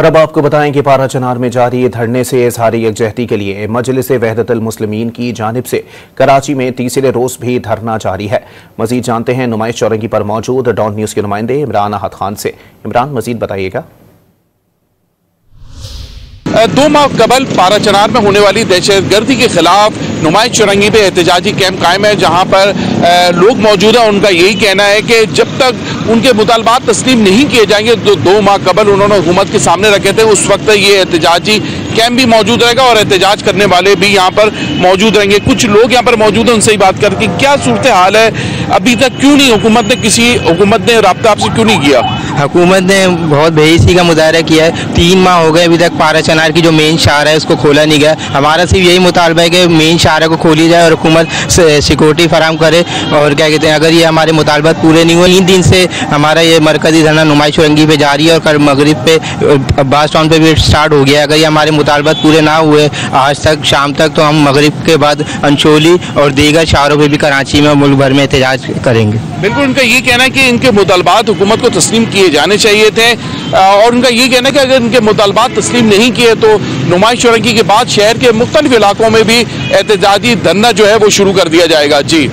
और अब आपको बताएं कि पारा चनार में जारी धरने से इज़हार यकजहती के लिए मजलिस वहदतुल मुस्लिमीन की जानिब से कराची में तीसरे रोज भी धरना जारी है। मजीद जानते हैं नुमाइश चौरंगी पर मौजूद डॉन न्यूज़ के नुमाइंदे इमरान अहद खान से। इमरान, मजीद बताइएगा। 2 माह कबल पारा चनार में होने वाली दहशतगर्दी के खिलाफ नुमाइश चौरंगी पे एहतजाजी कैंप कायम है, जहां पर लोग मौजूद हैं। उनका यही कहना है कि जब तक उनके मुतालबात तस्लीम नहीं किए जाएंगे, तो 2 माह कबल उन्होंने हुकूमत के सामने रखे थे, उस वक्त ये एहतजाजी कैंप भी मौजूद रहेगा और एहतजाज करने वाले भी यहाँ पर मौजूद रहेंगे। कुछ लोग यहाँ पर मौजूद हैं, उनसे ही बात करके क्या सूरत हाल है, अभी तक क्यों नहीं हुकूमत ने रब्ता आपसे क्यों नहीं किया? हुकूमत ने बहुत बेइज्जती का मुजाहरा किया है। 3 माह हो गए, अभी तक पारा चनार की जो मेन शाहरा है उसको खोला नहीं गया। हमारा सिर्फ यही मुतालबा है कि मेन शाहरा को खोली जाए और हुकूमत सिक्योरिटी फराम करे। और क्या कहते हैं, अगर ये हमारे मुतालबात पूरे नहीं हुए, 3 दिन से हमारा ये मरकजी धरना नुमाइश चौरंगी पे जारी है और कल मगरिब पे अब्बास टाउन पे भी स्टार्ट हो गया। अगर ये हमारे मुतालबात पूरे ना हुए आज तक शाम तक, तो हम मगरिब के बाद अंशोली और दीगर शहरों पर भी कराची में मुल्क भर में एहतजाज करेंगे। बिल्कुल, उनका ये कहना है कि इनके मुतालबात हुकूमत को तस्लीम किए जाने चाहिए थे और उनका ये कहना है कि अगर इनके मुतालबात तस्लीम नहीं किए तो नुमाइश चौरंगी के बाद शहर के मुख्तलिफ इलाकों में भी एहतजाजी धरना जो है वो शुरू कर दिया जाएगा। जी।